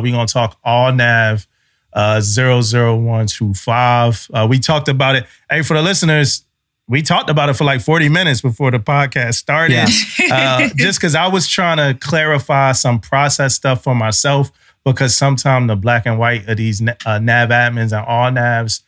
We're going to talk ALNAV 00125. We talked about it. Hey, for the listeners, we talked about it for like 40 minutes before the podcast started. Yeah. Just because I was trying to clarify some process stuff for myself, because sometimes the black and white of these NAV admins and ALNAVs,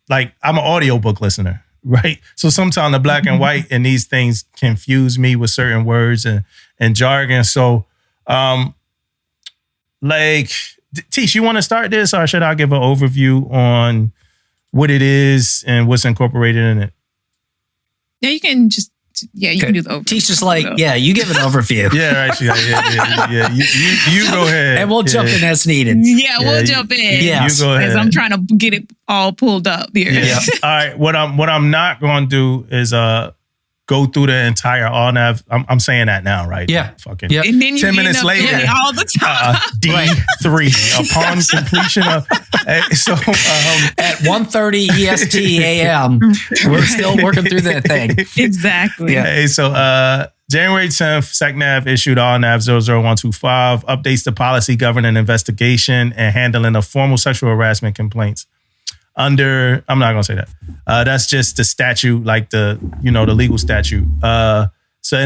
I'm an audiobook listener, right? So sometimes the black and white and these things confuse me with certain words and jargon. So, Tish, you want to start this, or should I give an overview on what it is and what's incorporated in it? Yeah, you can just, you can do the overview. Tisha's like, you give an overview. Yeah, right. Yeah. You go ahead. And we'll jump in as needed. Yeah, we'll jump in. Yeah, you go ahead. Because I'm trying to get it all pulled up here. Yeah. All right. What I'm not going to do is go through the entire ALNAV. I'm saying that now, right? Yeah. Fucking. Yep. And then you 10 minutes later, all the time. D3 upon completion of. So at 1:30 EST AM, we're still working through that thing. Exactly. Yeah. Hey, so January 10th, SecNav issued ALNAV 00125, updates the policy governing investigation and handling of formal sexual harassment complaints. I'm not going to say that. That's just the statute, like the legal statute. And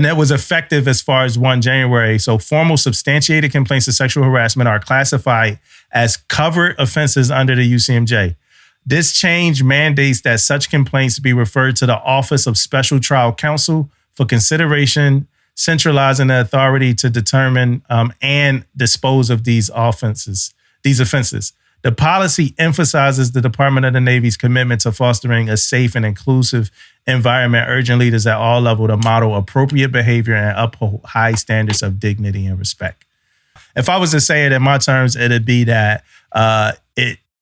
that was effective as far as 1 January. So formal substantiated complaints of sexual harassment are classified as covered offenses under the UCMJ. This change mandates that such complaints be referred to the Office of Special Trial Counsel for consideration, centralizing the authority to determine and dispose of these offenses. The policy emphasizes the Department of the Navy's commitment to fostering a safe and inclusive environment, urging leaders at all levels to model appropriate behavior and uphold high standards of dignity and respect. If I was to say it in my terms, it'd be that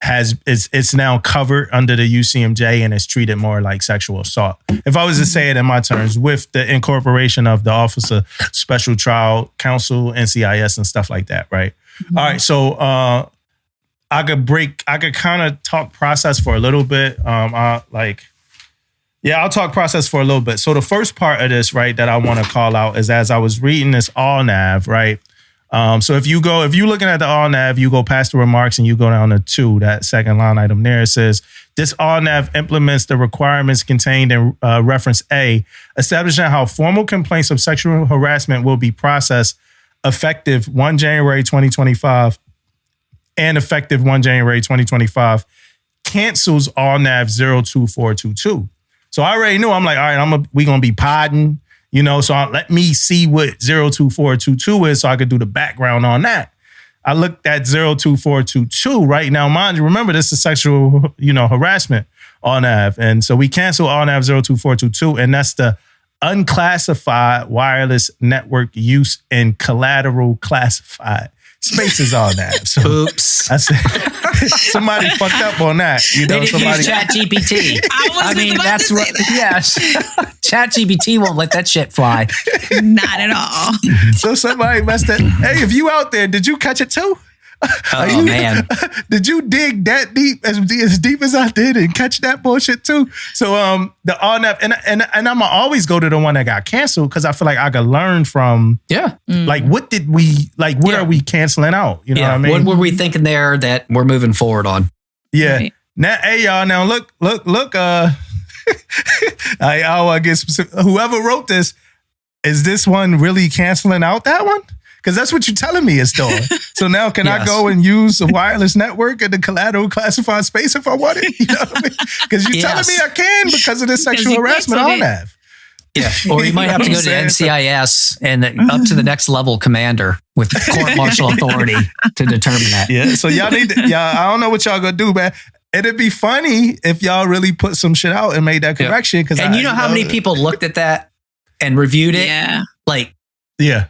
it's now covered under the UCMJ and it's treated more like sexual assault. If I was to say it in my terms, with the incorporation of the Office of Special Trial Counsel, NCIS, and stuff like that, right? Mm-hmm. All right, so I could kind of talk process for a little bit. I'll talk process for a little bit. So the first part of this, right, that I want to call out is, as I was reading this ALNAV, right? So if you're looking at the ALNAV, you go past the remarks and you go down to 2, that second line item there. It says, this ALNAV implements the requirements contained in reference A, establishing how formal complaints of sexual harassment will be processed effective 1 January 2025 and effective 1 January 2025, cancels ALNAV 02422. So I already knew. I'm like, all right, we're going to be podding, so let me see what 02422 is so I could do the background on that. I looked at 02422 right now. Mind you, remember, this is sexual, harassment ALNAV. And so we cancel ALNAV 02422, and that's the unclassified wireless network use and collateral classified spaces on that. So oops. I said, somebody fucked up on that. They didn't use ChatGPT. I mean, that's what. Yes, ChatGPT won't let that shit fly. Not at all. So somebody messed up. Hey, if you out there, did you catch it too? Oh man, did you dig that deep, as deep as I did, and catch that bullshit too? So the ALNAV, and I'm gonna always go to the one that got canceled, because I feel like I could learn from like, what did we like? What are we canceling out? You know what I mean? What were we thinking there that we're moving forward on? Yeah. Right. Now, hey y'all, now look. I guess whoever wrote this, is this one really canceling out that one? Because that's what you're telling me it's doing. So now can I go and use a wireless network in the collateral classified space if I want it? You know what I mean? Because you're telling me I can because of this sexual harassment ALNAV. Yeah, or you might have to go to NCIS and up to the next level commander with court martial authority to determine that. Yeah, so y'all need to, I don't know what y'all gonna do, man. It'd be funny if y'all really put some shit out and made that correction. Because you know how many people looked at that and reviewed it? Yeah. Yeah.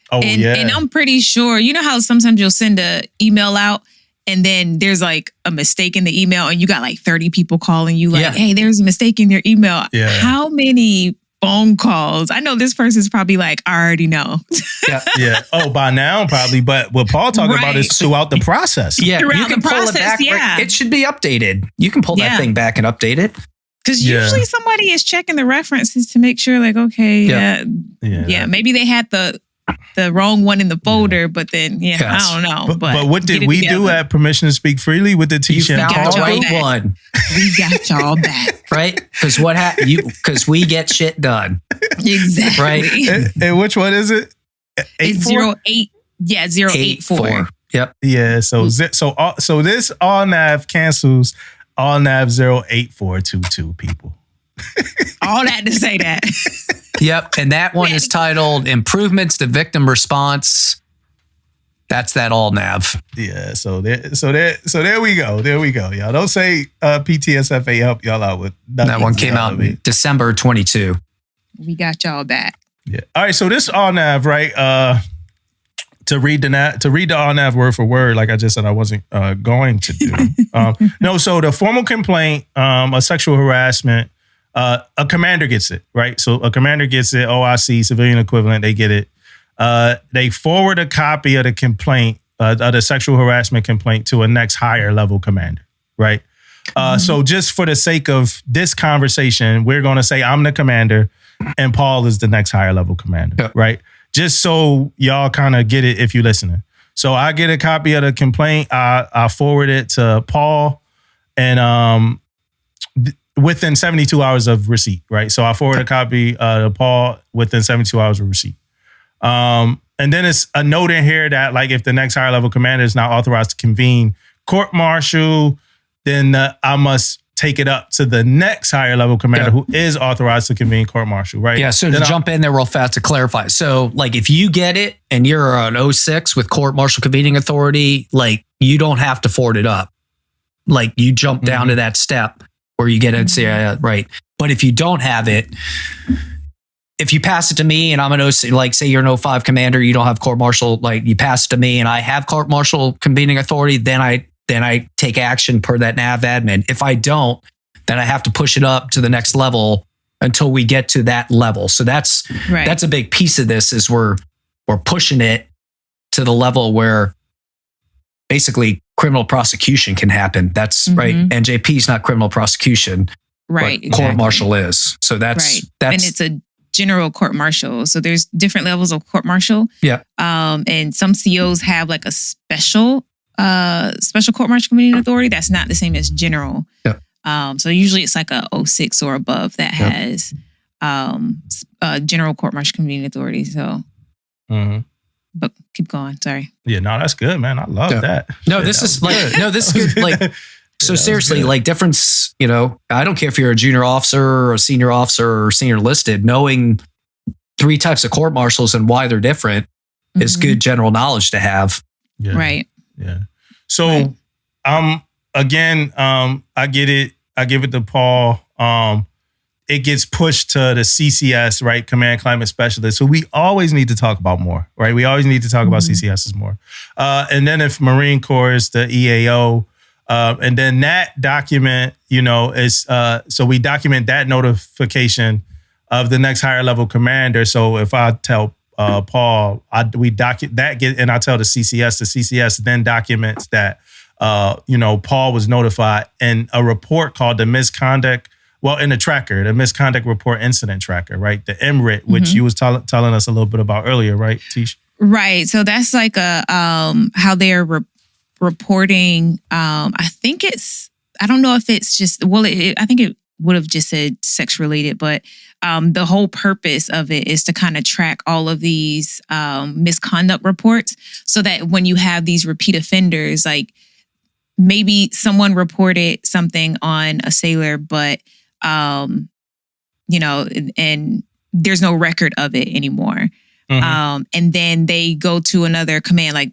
Oh, and I'm pretty sure, you know how sometimes you'll send an email out and then there's like a mistake in the email and you got like 30 people calling you like, hey, there's a mistake in your email. Yeah. How many phone calls? I know this person's probably like, I already know. Yeah. Oh, by now probably. But what Paul talking about is throughout the process. Yeah. Throughout you can the pull process, it back. yeah. It should be updated. You can pull that thing back and update it. Because usually somebody is checking the references to make sure like, okay, maybe they had the the wrong one in the folder, but then Yes. I don't know. But what did we do at Permission to Speak Freely with the You Tisha? found the right back. one, We got y'all back. right? Because because we get shit done. Exactly. Right. And which one is it? It's 08. Yeah, 084. Yep. Yeah. So this ALNAV cancels ALNAV 08422 people. All that to say that. Yep. And that one is titled Improvements to Victim Response. That's that ALNAV. Yeah. So there we go. There we go. Y'all don't say PTSFA help y'all out with nothing. That one came out in December 22. We got y'all back. Yeah. All right. So this ALNAV, right? To read the ALNAV word for word, like I just said, I wasn't going to do. No. So the formal complaint, a sexual harassment, a commander gets it, right? So a commander gets it. OIC, civilian equivalent, they get it. They forward a copy of the complaint, of the sexual harassment complaint, to a next higher level commander, right? So just for the sake of this conversation, we're going to say I'm the commander and Paul is the next higher level commander, right? Just so y'all kind of get it if you're listening. So I get a copy of the complaint. I forward it to Paul, and within 72 hours of receipt, right? So I forward a copy to Paul within 72 hours of receipt. And then it's a note in here that, like, if the next higher level commander is not authorized to convene court martial, then I must take it up to the next higher level commander who is authorized to convene court martial, right? Yeah, so to jump in there real fast to clarify. So, like, if you get it and you're an 06 with court martial convening authority, like, you don't have to forward it up. Like, you jump down to that step where you get NCIS, right? But if you don't have it, if you pass it to me and I'm an 06, like, say you're an 05 commander, you don't have court martial, like, you pass it to me and I have court martial convening authority, then I take action per that NAV admin. If I don't, then I have to push it up to the next level until we get to that level. So that's a big piece of this, is we're pushing it to the level where basically criminal prosecution can happen. That's right. NJP is not criminal prosecution, right? But court martial is. So that's and it's a general court martial. So there's different levels of court martial. Yeah. And some COs have like a special court martial convening authority that's not the same as general. Yeah. So usually it's like a 06 or above that has general court martial convening authority. So, but keep going. Sorry. Yeah, no, that's good, man. I love that. No, Shit, this is like, no, this is good. Like, so seriously, like, difference, you know, I don't care if you're a junior officer or a senior officer or senior listed, knowing 3 types of court martials and why they're different is good general knowledge to have. Yeah. Right. Yeah. So, again, I get it. I give it to Paul. It gets pushed to the CCS, right? Command Climate Specialist. So we always need to talk about more, right? We always need to talk about CCSs more. And then if Marine Corps is the EAO, and then that document, you know, is, so we document that notification of the next higher level commander. So if I tell Paul, we document that, and I tell the CCS then documents that, you know, Paul was notified, and a report called the misconduct, in the tracker, the misconduct report incident tracker, right? The MRIT, which you was telling us a little bit about earlier, right, Tish? Right. So that's like a how they're reporting. I think I don't know if it's just, I think it would have just said sex related, but the whole purpose of it is to kind of track all of these misconduct reports, so that when you have these repeat offenders, like maybe someone reported something on a sailor, but you know, and there's no record of it anymore. And then they go to another command, like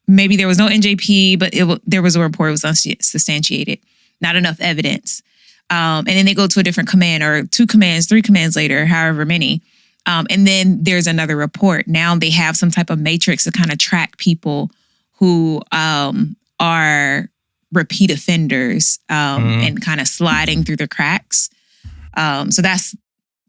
maybe there was no NJP, but there was a report, it was unsubstantiated, not enough evidence. And then they go to a different command, or 2 commands, 3 commands later, however many. And then there's another report. Now they have some type of matrix to kind of track people who are repeat offenders and kind of sliding through the cracks. So that's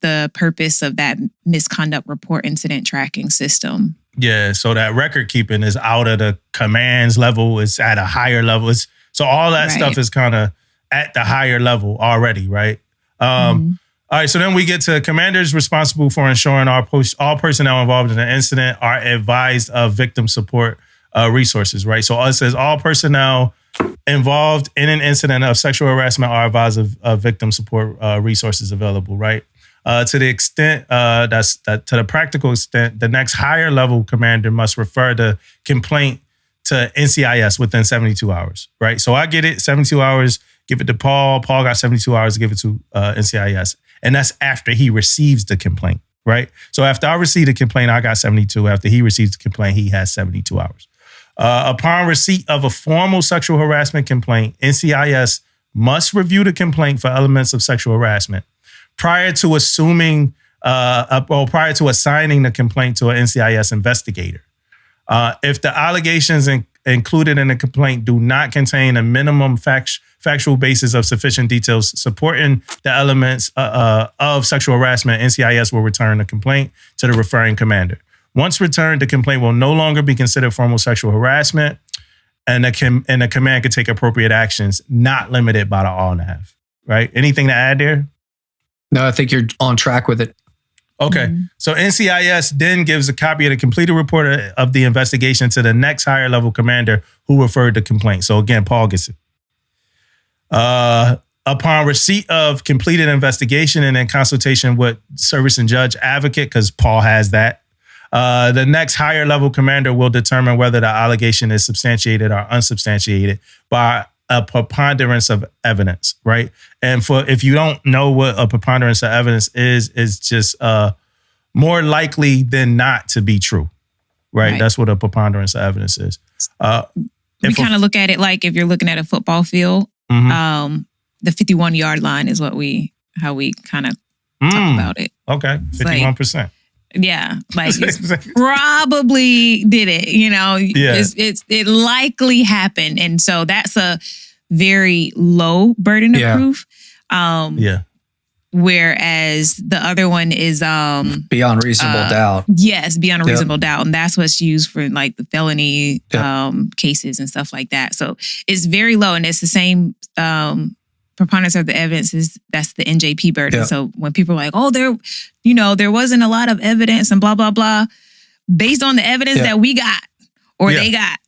the purpose of that misconduct report incident tracking system. Yeah, so that record keeping is out of the commands level. It's at a higher level. So all that stuff is kind of at the higher level already, right? All right, so then we get to commanders responsible for ensuring all personnel involved in the incident are advised of victim support resources, right? So it says all personnel involved in an incident of sexual harassment are advised of victim support resources available, right? To the extent to the practical extent, the next higher level commander must refer the complaint to NCIS within 72 hours, right? So I get it, 72 hours, give it to Paul. Paul got 72 hours to give it to NCIS. And that's after he receives the complaint, right? So after I receive the complaint, I got 72. After he receives the complaint, he has 72 hours. Upon receipt of a formal sexual harassment complaint, NCIS must review the complaint for elements of sexual harassment prior to assigning the complaint to an NCIS investigator. If the allegations included in the complaint do not contain a minimum factual basis of sufficient details supporting the elements of sexual harassment, NCIS will return the complaint to the referring commander. Once returned, the complaint will no longer be considered formal sexual harassment, and the command can take appropriate actions not limited by the ALNAV. Right? Anything to add there? No, I think you're on track with it. Okay. Mm-hmm. So NCIS then gives a copy of the completed report of the investigation to the next higher level commander who referred the complaint. So again, Paul gets it. Upon receipt of completed investigation and in consultation with service and judge advocate, because Paul has that, the next higher level commander will determine whether the allegation is substantiated or unsubstantiated by a preponderance of evidence, right? And if you don't know what a preponderance of evidence is just more likely than not to be true, right? That's what a preponderance of evidence is. We kind of look at it like if you're looking at a football field, the 51-yard line is how we kind of talk about it. Okay, 51%. Yeah, like you probably did it, it likely happened. And so that's a very low burden of proof. Whereas the other one is beyond reasonable doubt. Yes, beyond a reasonable doubt. And that's what's used for like the felony cases and stuff like that. So it's very low, and it's the same preponderance of the evidence that's the NJP burden. So when people are like, oh, there wasn't a lot of evidence and blah, blah, blah, based on the evidence that we got or they got,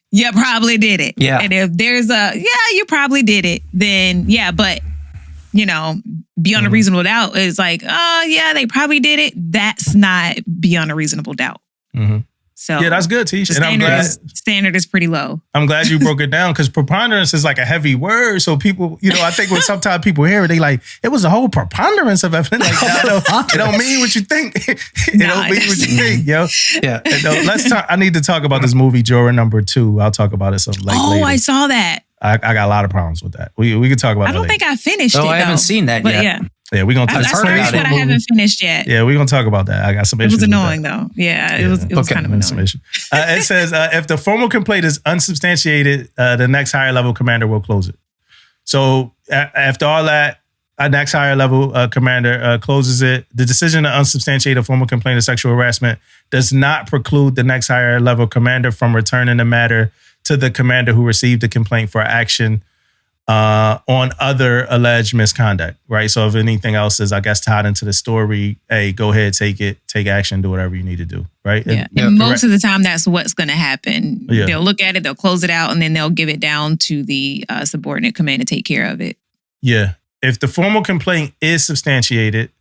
you probably did it. Yeah. And if there's you probably did it, then but beyond a reasonable doubt is like, they probably did it. That's not beyond a reasonable doubt. Mm-hmm. So that's good, Tisha. Standard is pretty low. I'm glad you broke it down because preponderance is like a heavy word. So people, I think when sometimes people hear it, they like, it was a whole preponderance of evidence. Like, it don't mean what you think. It don't mean what you think, yo. Yeah. Let's talk. I need to talk about this movie, Juror Number 2. I'll talk about it some later. I saw that. I got a lot of problems with that. We can talk about it. I don't think I finished it. I haven't seen that yet. Yeah, we're going to talk about it. I haven't finished yet. Yeah, we're going to talk about that. I got some issues. It was annoying, though. Yeah, it was kind of annoying. It says, if the formal complaint is unsubstantiated, the next higher level commander will close it. So after all that, our next higher level commander closes it. The decision to unsubstantiate a formal complaint of sexual harassment does not preclude the next higher level commander from returning the matter to the commander who received the complaint for action on other alleged misconduct, right? So if anything else is, I guess, tied into the story, hey, go ahead, take action, do whatever you need to do, right? Yeah. And most of the time, that's what's going to happen. Yeah. They'll look at it, they'll close it out, and then they'll give it down to the subordinate command to take care of it. Yeah. If the formal complaint is substantiated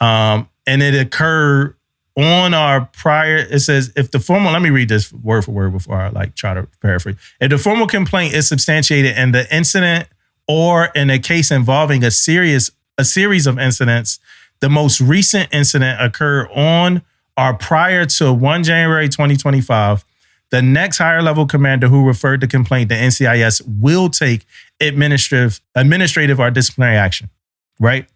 and it occurred on our prior, it says, if the formal, let me read this word for word before I try to paraphrase. If the formal complaint is substantiated and the incident or in a case involving a series of incidents, the most recent incident occurred on or prior to 1 January 2025, the next higher level commander who referred the complaint to NCIS will take administrative or disciplinary action, right?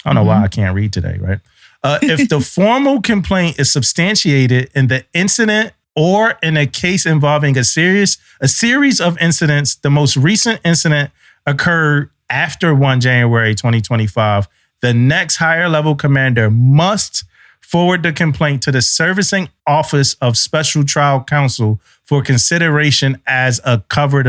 I don't know why I can't read today, right? If the formal complaint is substantiated in the incident or in a case involving a series of incidents, the most recent incident occurred after 1 January 2025, the next higher level commander must forward the complaint to the servicing office of special trial counsel for consideration as a covered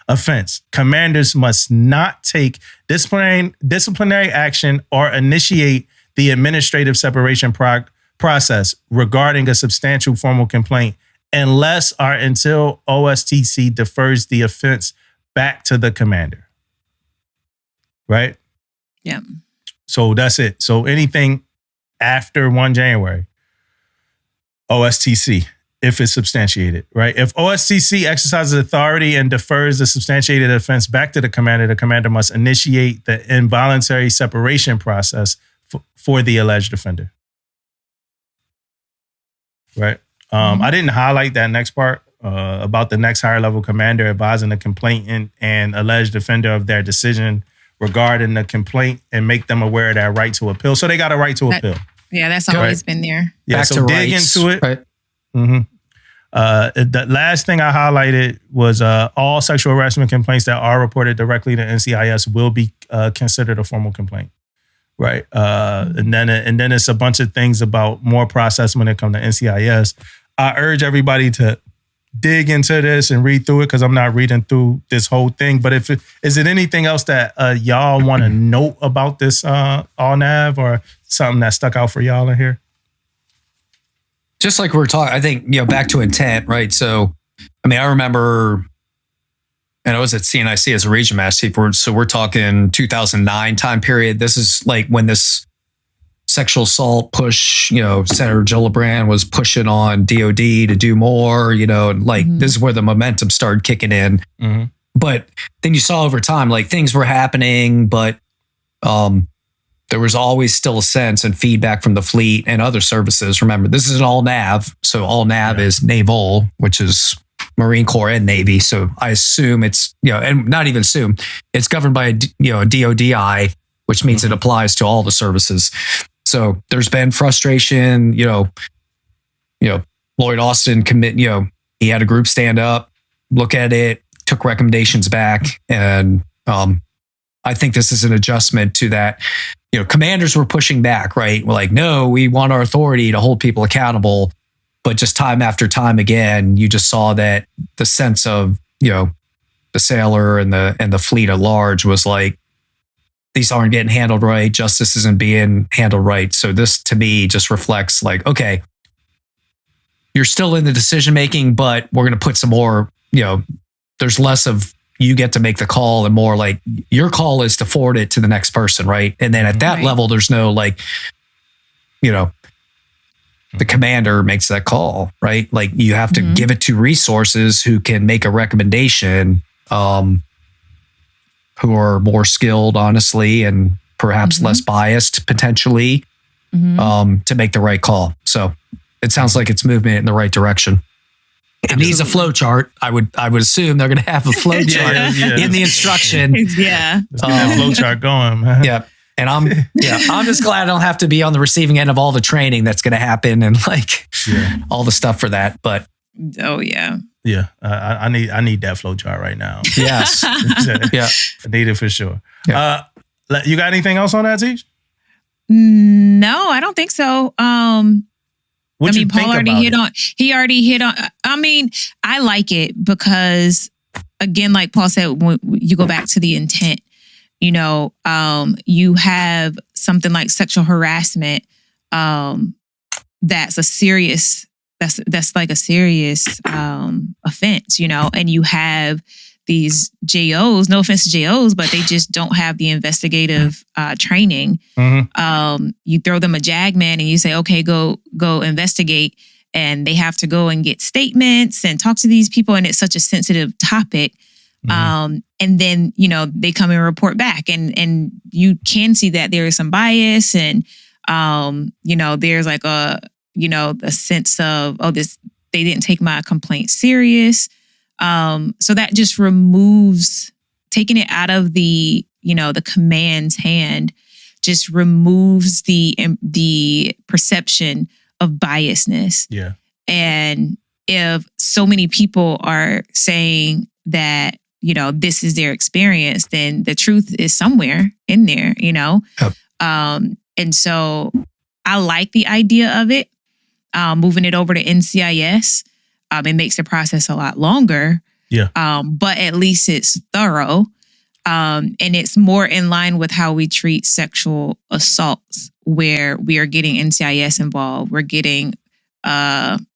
offense. Commanders must not take disciplinary action or initiate the administrative separation process regarding a substantial formal complaint unless or until OSTC defers the offense back to the commander. Right? Yeah. So that's it. So anything after 1 January, OSTC, if it's substantiated, right? If OSTC exercises authority and defers the substantiated offense back to the commander must initiate the involuntary separation process for the alleged offender. Right? I didn't highlight that next part about the next higher level commander advising the complainant and alleged offender of their decision regarding the complaint and make them aware of that right to appeal. So they got a right to appeal. Yeah, that's always been there. Yeah, Back so to dig rights, into it. Right. Mm-hmm. The last thing I highlighted was all sexual harassment complaints that are reported directly to NCIS will be considered a formal complaint. Right. And then it's a bunch of things about more process when it comes to NCIS. I urge everybody to dig into this and read through it because I'm not reading through this whole thing. But is it anything else that y'all want to note about this ALNAV or something that stuck out for y'all in here? Just like we're talking, I think, back to intent, right? So, I mean, I remember, and I was at CNIC as a region master chief. So we're talking 2009 time period. This is like when this sexual assault push, Senator Gillibrand was pushing on DOD to do more, and this is where the momentum started kicking in. Mm-hmm. But then you saw over time, like things were happening, but there was always still a sense and feedback from the fleet and other services. Remember, this is an ALNAV. So ALNAV is naval, which is Marine Corps and Navy. So I assume it's, and not even assume, it's governed by a DODI, which means it applies to all the services. So there's been frustration, Lloyd Austin he had a group stand up, look at it, took recommendations back. And I think this is an adjustment to that. Commanders were pushing back, right? We're like, no, we want our authority to hold people accountable. But just time after time again, you just saw that the sense of, the sailor and the fleet at large was like, these aren't getting handled right. Justice isn't being handled right. So this to me just reflects like, okay, you're still in the decision making, but we're going to put some more, there's less of you get to make the call and more like your call is to forward it to the next person, right? And then at that level, there's no like, the commander makes that call, right? Like you have to give it to resources who can make a recommendation, who are more skilled, honestly, and perhaps less biased potentially, to make the right call. So it sounds like it's movement in the right direction. It needs a flow chart. I would assume they're going to have a flow chart in the instruction. Let's get that flow chart going, man. Yeah. And I'm just glad I don't have to be on the receiving end of all the training that's going to happen and all the stuff for that. But yeah, I need that flow chart right now. Yes, yeah, I need it for sure. Yeah. You got anything else on that, Tish? No, I don't think so. Paul already hit on. He already hit on. I mean, I like it because, again, like Paul said, when you go back to the intent, you have something like sexual harassment. That's a serious. That's like a serious offense, and you have these JOs. No offense to JOs, but they just don't have the investigative training. You throw them a JAG man and you say, okay, go investigate. And they have to go and get statements and talk to these people. And it's such a sensitive topic. And then, they come and report back and you can see that there is some bias and, there's like a sense of, they didn't take my complaint serious. So that just removes, taking it out of the command's hand, just removes the perception of biasness. Yeah. And if so many people are saying that, this is their experience, then the truth is somewhere in there, Yep. And so I like the idea of it, moving it over to NCIS. it makes the process a lot longer. Yeah. But at least it's thorough. And it's more in line with how we treat sexual assaults, where we are getting NCIS involved. We're getting I'm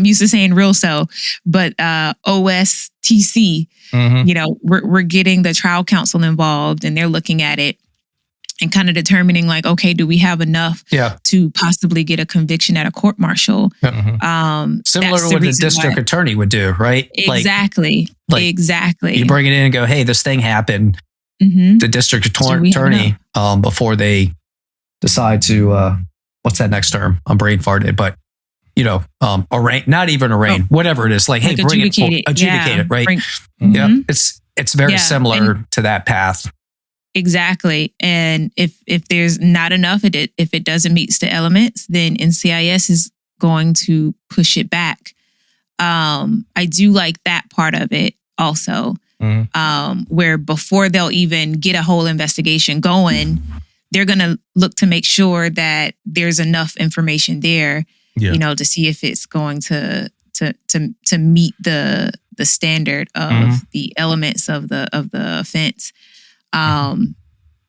used to saying real cell, but OSTC. Mhm. You know, we're getting the trial counsel involved, and they're looking at it and kind of determining, like, okay, do we have enough to possibly get a conviction at a court martial? Similar to what the district attorney would do, right? Exactly. Exactly. You bring it in and go, hey, this thing happened. Mm-hmm. The district attorney, before they decide to, what's that next term? I'm brain farted, but arraign, not even arraign, whatever it is. Like, hey, bring it, adjudicate it, right? Yeah, it's very similar to that path. Exactly. And if there's not enough, if it doesn't meet the elements, then NCIS is going to push it back. I do like that part of it also, where before they'll even get a whole investigation going, they're going to look to make sure that there's enough information there, to see if it's going to meet the standard of the elements of the offense.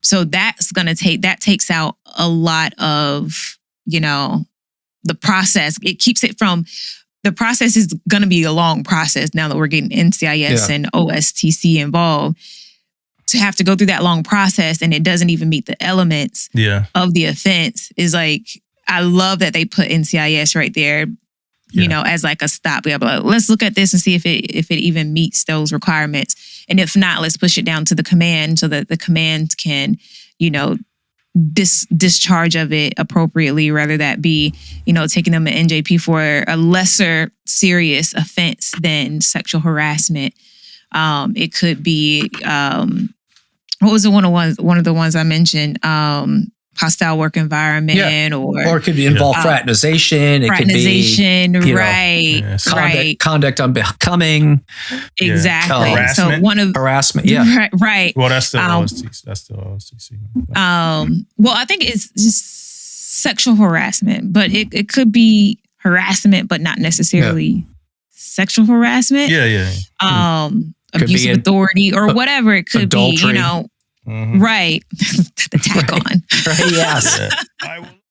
So that takes out a lot of, the process. It keeps it from, the process is going to be a long process now that we're getting NCIS and OSTC involved. To have to go through that long process and it doesn't even meet the elements of the offense is like, I love that they put NCIS right there, as like a stop. We have like, let's look at this and see if it even meets those requirements. And if not, let's push it down to the command so that the command can, discharge of it appropriately, rather that be, taking them to NJP for a lesser serious offense than sexual harassment. It could be, what was one of the ones I mentioned? Hostile work environment, or it could be involve fraternization. It could be conduct unbecoming. Exactly. Harassment. So one of harassment. Right. Well, that's still OSTC. That's still OSTC. Well, I think it's just sexual harassment, but it could be harassment, but not necessarily sexual harassment. Abuse of authority or whatever it could adultery. be. Right. The tack on. Right, yes. I will